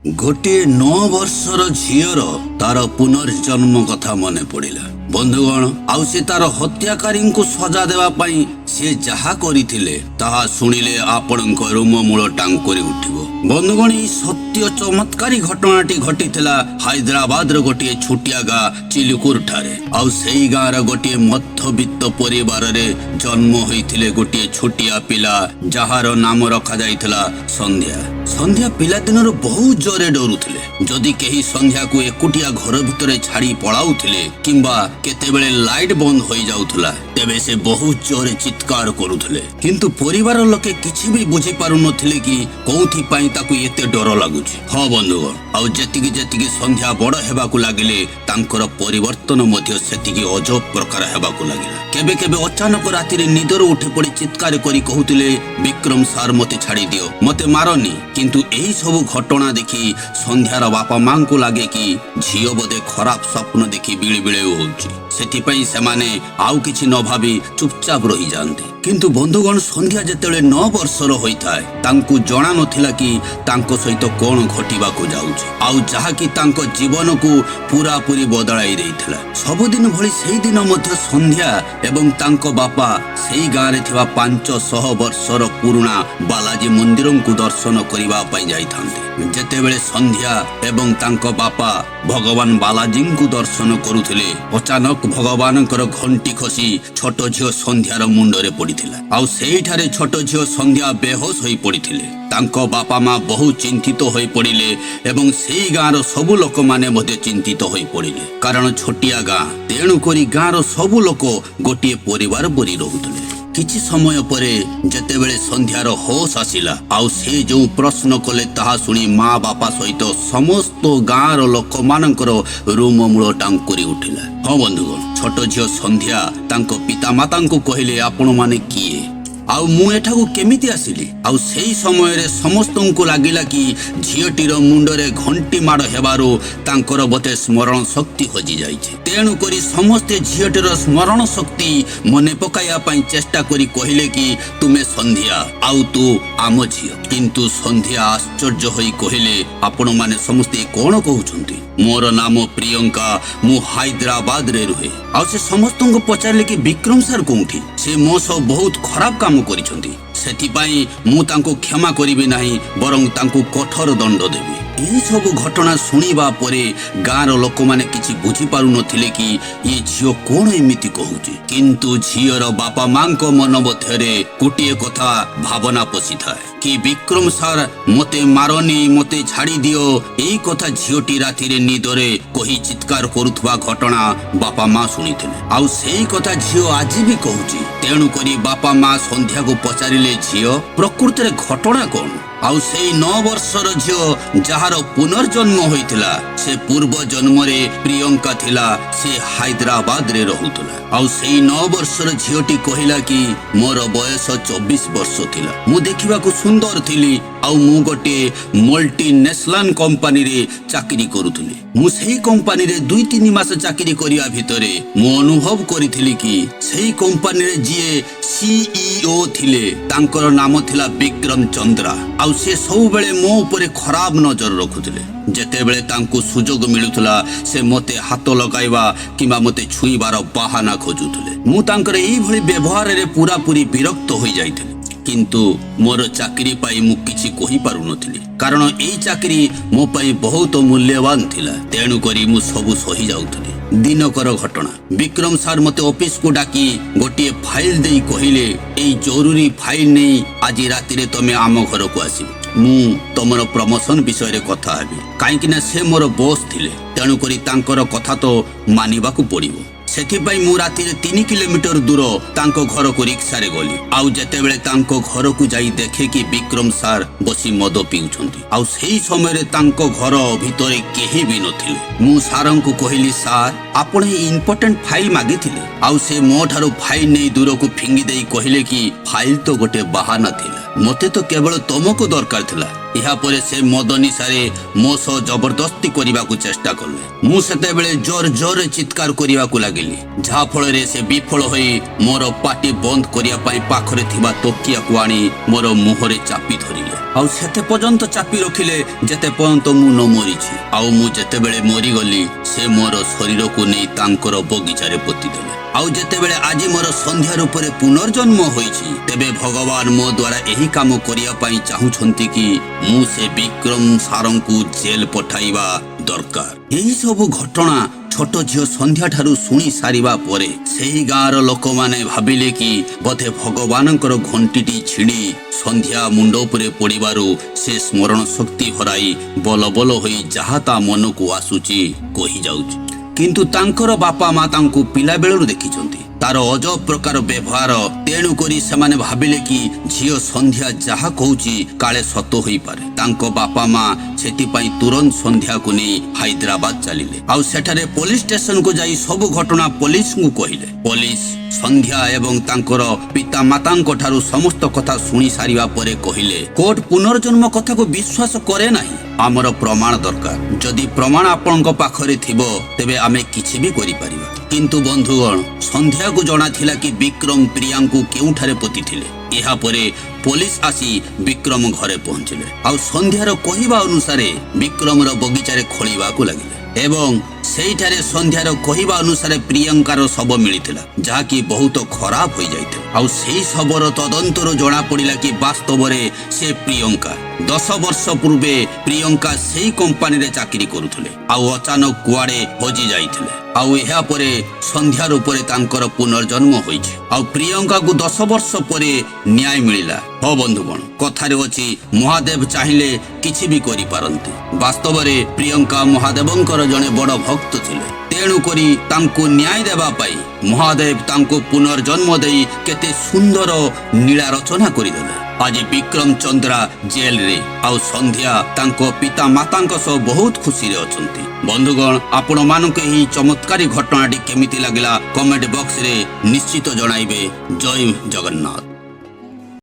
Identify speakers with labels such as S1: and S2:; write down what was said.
S1: गोटे 9 वर्षर झीर तार पुनर्जन्म कथा मन पड़ा बंधुगण आउ से तार हत्याकारी को सजा देवाई सी जहा करथिले ताहा सुनिले आपणक रोममूल टांकुरी उठिबो। बंधुगण ई सत्य चमत्कारी घटनाटी घटिथिला हैदराबाद रो गोटे छोटिया गाँ चिलुकुर ठारे। आउ सेई गाँ रो गोटे मध्यवित्त परिवार रे जन्म होइथिले गोटे छोटिया पिला जहार नाम रखा जाइथिला संध्या। संध्या पिला दिनर बहुत जोरे डरुथिले। जदि केही संध्या को एकुटिया घर भितरे छाड़ी पळाउथिले किंबा केतेबेले लाइट बंद होई जाउथला तेबे से बहुत जोरे चित्कार करुथिले। किंतु परिवार लोके किछि भी बुझी पारु नथिले कि कोउथि पई ताकू एते डर लागुछि। हां बंधुगण आउ जेतिकी जेतिकी संध्या बड़ हेबाकू लागिले तांकर परिवर्तन मध्ये सेतिकी अजब प्रकार हेबाकू लागिला। केबे केबे अचानक राति रे निदर उठी पड़ी चित्कार करी कहउथिले विक्रम सार मते छाड़ी दियो मते मारनी। किंतु एही सब घटना देखि संध्यार बापा मां को लागे कि झियो बोधे खराब स्वप्न देखि बिळे बिळे होउछि। सेति पई सेमाने आउ किछि न भाबी चुपचाप रही जांती। किंतु बंधुगण संध्या जेतेबेले 9 वर्षर होइथाय तांकु जणा नथिला कि तांको सहित कोन घटिबा को जाउछि आउ जहा कि तांको जीवन को पूरा पूरी बदलाई देइथिला। सबदिन भली सेही दिन मध्य संध्या एवं तांको बापा सेही गाँ रे थिबा 500 वर्षर पुराना बालाजी मंदिर को दर्शन करिबा पई जाइथांते। जेतेबेले संध्या एवं तांको बापा भगवान बालाजी को दर्शन करुथिले अचानक भगवानकर घंटी खसी छोट झियो संध्यार मुंडरे पड़िथिला। आउ सेहीठारे छोट झियो संध्या बेहोश होई पड़िथिले। तांको बापा माँ बहुत चिंतित होई पड़िले एवं सेही गाँर सबु लोक माने मध्ये चिंतित होई पड़िले। कारण छोटिया गाँ तेणु करी गाँर सबु लोक गोटिए परिवार परि रहुथिले। किछि समय परे जेतेबेले संध्यार होश आसिला आउ से जो प्रश्न कले ताहा सुनी माँ बापा सहित समस्त गाँर लोक मानकर रोममूल टांकुरी उठिला। हाँ बंधुगण छोट झियो संध्या तांको पिता माता को कहले आपण माने किए आउ मु एठाकू केमिति आसिली। आउ सेही समय रे समस्तन को लागिला कि झियोटीर मुंडरे घंटी माड़ हेबारो तांकर बते स्मरण शक्ति हजि जाइछे। तेणु करी समस्ते झियोटीर स्मरण शक्ति मने पकाया पई चेष्टा करी कहिले कि तुमे संध्या आउ तू आम झियो। किंतु संध्या आश्चर्य होई कहिले आपण माने समस्ते कोन कहउछंती मोर नाम प्रियंका मु हैदराबाद रे रुहे। आउ से समस्तन को पचारले कि विक्रम सर कोउठी से मो सो बहुत खराब काम करिसंती सेथिपाई मु तांको क्षमा करिबि नाही बरं तांको कठोर दंड देबि। एही सब घटना सुनिबा परे गाँर लोक माने किछि बुझी पारु नथिले कि ये झियो कोन एमिति कहूछि। किंतु झियोर बापा मां को मन मध्यरे गोटिए कथा भावना पसी थाए कि विक्रम सर मते मारनी मते छाड़ी दियो। एही कथा झियोटी राति रे निदरे कहि चित्कार करुथबा घटना बापा मां सुनिथिले। आउ सेही कथा झियो आज भी कहूछि। तेणु करी बापा मां संध्या को पचारिले झियो प्रकृति रे घटना कोन। आउ सेही 9 वर्षर झियो जहार पुनर्जन्म होइथिला से पूर्व जन्म रे प्रियंका थिला से हैदराबाद रे रहुतला। आउ सेही 9 वर्षर झियोटी कहिला कि मोर बयस 24 वर्ष थिला मु देखिबा को सुंदर थिली आउ मु गोटे मल्टीनेशनल कंपनी रे चाकरी करूथली। मु सेही कंपनी रे 2-3 मास चाकरी करिया भितरे मु अनुभव करिथिली कि सेही कंपनी रे जिए सीईओ थिले तांकर नाम थिला विक्रम चंद्रा। आउ से सब बेले मो ऊपर खराब नजर रखुथिले। जेतेबेले तांको सुजोग मिलुथला से मते हाथ लगाइबा किंबा मते छुईबार बहाना खोजुथले। मु तांकर एही भली व्यवहार रे पूरा पूरी विरक्त होई जाइथिले। किंतु मोर चाकरी पाई मु किछि कहि पारु नथिली कारण एही चाकरी मो पाई बहुत मूल्यवान थिला। तेणु करी मु सब सही जाउथली। दिनकर घटना विक्रम सर मते ऑफिस को डाकी गोटिए फाइल देई कहिले एई जरूरी फाइल नै आज राति रे तमे आम घर को आसीबो। मु तमरो प्रमोशन विषय रे कथा हेबी काहेकि ना से मोर बॉस थिले। तेणु करी तांकर कथा तो मानिबा को पड़िबो। सेथिपाई मु राति रे 3 किलोमीटर दूर तांको घर को रिक्शा रे गली। आउ जेतेबेले तांको घर को जाई देखे कि विक्रम सर बसी मद पिउछंती। आउ सेही समय रे तांको घर भितरे केही भी नथिले। मु सारं को कहिली सार आपण इम्पोर्टेंट फाइल मागिथिले। आउ से मो ठारो फाइल नै दूर को फिंगी देई कहिले कि फाइल तो गोटे बहाना थिला मते तो केवल तुमको दरकार थिला ଏହାପରେ ସେ ମଦ ନିଶାରେ ମୋ ସହ ଜବରଦସ୍ତି କରିବାକୁ ଚେଷ୍ଟା କଲେ। ମୁଁ ସେତେବେଳେ ଜୋର ଜୋରରେ ଚିତ୍କାର କରିବାକୁ ଲାଗିଲି, ଯାହା ଫଳରେ ସେ ବିଫଳ ହୋଇ ମୋର ପାଟି ବନ୍ଦ କରିବା ପାଇଁ ପାଖରେ ଥିବା ତକିଆକୁ ଆଣି ମୋର ମୁହଁରେ ଚାପି ଧରିଲେ। ଆଉ ସେତେ ପର୍ଯ୍ୟନ୍ତ ଚାପି ରଖିଲେ ଯେତେ ପର୍ଯ୍ୟନ୍ତ ମୁଁ ନ ମରିଛି। ଆଉ ମୁଁ ଯେତେବେଳେ ମରିଗଲି ସେ ମୋର ଶରୀରକୁ ନେଇ ତାଙ୍କର ବଗିଚାରେ ପୋତିଦେଲେ। ଆଉ ଯେତେବେଳେ ଆଜି ମୋର ସନ୍ଧ୍ୟା ରୂପରେ ପୁନର୍ଜନ୍ମ ହୋଇଛି, ତେବେ ଭଗବାନ ମୋ ଦ୍ୱାରା ଏହି କାମ କରିବା ପାଇଁ ଚାହୁଁଛନ୍ତି କି ମୁଁ ସେ ବିକ୍ରମ ସାରଙ୍କୁ ଜେଲ ପଠାଇବା ଦରକାର। ଏହି ସବୁ ଘଟଣା ଛୋଟ ଝିଅ ସନ୍ଧ୍ୟା ଠାରୁ ଶୁଣି ସାରିବା ପରେ ସେହି ଗାଁର ଲୋକମାନେ ଭାବିଲେ କି ବୋଧେ ଭଗବାନଙ୍କର ଘଣ୍ଟିଟି ଛିଡ଼ି ସନ୍ଧ୍ୟା ମୁଣ୍ଡ ଉପରେ ପଡ଼ିବାରୁ ସେ ସ୍ମରଣ ଶକ୍ତି ହରାଇ ବଲ ବଲ ହୋଇ ଯାହା ତା ମନକୁ ଆସୁଛି କହିଯାଉଛି। କିନ୍ତୁ ତାଙ୍କର ବାପା ମା ତାଙ୍କୁ ପିଲାବେଳରୁ ଦେଖିଛନ୍ତି ତାର ଅଜବ ପ୍ରକାର ବ୍ୟବହାର। ତେଣୁ କରି ସେମାନେ ଭାବିଲେ କି ଝିଅ ସନ୍ଧ୍ୟା ଯାହା କହୁଛି କାଳେ ସତ ହୋଇପାରେ। ତାଙ୍କ ବାପା ମା ସେଥିପାଇଁ ତୁରନ୍ତ ସନ୍ଧ୍ୟାକୁ ନେଇ ହାଇଦ୍ରାବାଦ ଚାଲିଲେ। ଆଉ ସେଠାରେ ପୋଲିସ ଷ୍ଟେସନକୁ ଯାଇ ସବୁ ଘଟଣା ପୋଲିସଙ୍କୁ କହିଲେ। ପୋଲିସ ସନ୍ଧ୍ୟା ଏବଂ ତାଙ୍କର ପିତା ମାତାଙ୍କ ଠାରୁ ସମସ୍ତ କଥା ଶୁଣି ସାରିବା ପରେ କହିଲେ, କୋର୍ଟ ପୁନର୍ଜନ୍ମ କଥାକୁ ବିଶ୍ୱାସ କରେ ନାହିଁ, ଆମର ପ୍ରମାଣ ଦରକାର। ଯଦି ପ୍ରମାଣ ଆପଣଙ୍କ ପାଖରେ ଥିବ ତେବେ ଆମେ କିଛି ବି କରିପାରିବା। କିନ୍ତୁ ବନ୍ଧୁଗଣ, ସନ୍ଧ୍ୟାକୁ ଜଣାଥିଲା କି ବିକ୍ରମ ପ୍ରିୟାଙ୍କୁ କେଉଁଠାରେ ପୋତିଥିଲେ। ଏହାପରେ ପୋଲିସ ଆସି ବିକ୍ରମ ଘରେ ପହଞ୍ଚିଲେ। ଆଉ ସନ୍ଧ୍ୟାର କହିବା ଅନୁସାରେ ବିକ୍ରମର ବଗିଚାରେ ଖୋଳିବାକୁ ଲାଗିଲେ ଏବଂ ସେଇଠାରେ ସନ୍ଧ୍ୟାର କହିବା ଅନୁସାରେ ପ୍ରିୟଙ୍କାର ଶବ ମିଳିଥିଲା, ଯାହାକି ବହୁତ ଖରାପ ହୋଇଯାଇଥିଲା। ଆଉ ସେହି ଶବର ତଦନ୍ତରୁ ଜଣାପଡ଼ିଲା କି ବାସ୍ତବରେ ସେ ପ୍ରିୟଙ୍କା 10 ବର୍ଷ ପୂର୍ବେ ପ୍ରିୟଙ୍କା ସେହି କମ୍ପାନୀରେ ଚାକିରି କରୁଥିଲେ ଆଉ ଅଚାନକ କୁଆଡ଼େ ହଜି ଯାଇଥିଲେ। ଆଉ ଏହାପରେ ସନ୍ଧ୍ୟା ରୂପରେ ତାଙ୍କର ପୁନର୍ଜନ୍ମ ହୋଇଛି। ଆଉ ପ୍ରିୟଙ୍କାକୁ 10 ବର୍ଷ ପରେ ନ୍ୟାୟ ମିଳିଲା। ହଁ ବନ୍ଧୁଗଣ, କଥାରେ ଅଛି ମହାଦେବ ଚାହିଁଲେ କିଛି ବି କରିପାରନ୍ତି। ବାସ୍ତବରେ ପ୍ରିୟଙ୍କା ମହାଦେବଙ୍କର ଜଣେ ବଡ଼ ଭକ୍ତ ଥିଲେ। ତେଣୁ କରି ତାଙ୍କୁ ନ୍ୟାୟ ଦେବା ପାଇଁ ମହାଦେବ ତାଙ୍କୁ ପୁନର୍ଜନ୍ମ ଦେଇ କେତେ ସୁନ୍ଦର ନୀଳା ରଚନା କରିଦେଲେ। ଆଜି ବିକ୍ରମ ଚନ୍ଦ୍ରା ଜେଲରେ ଆଉ ସନ୍ଧ୍ୟା ତାଙ୍କ ପିତା ମାତାଙ୍କ ସହ ବହୁତ ଖୁସିରେ ଅଛନ୍ତି। ବନ୍ଧୁଗଣ, ଆପଣମାନଙ୍କୁ ଏହି ଚମତ୍କାରୀ ଘଟଣାଟି କେମିତି ଲାଗିଲା କମେଣ୍ଟ ବକ୍ସରେ ନିଶ୍ଚିତ ଜଣାଇବେ। ଜୟ ଜଗନ୍ନାଥ।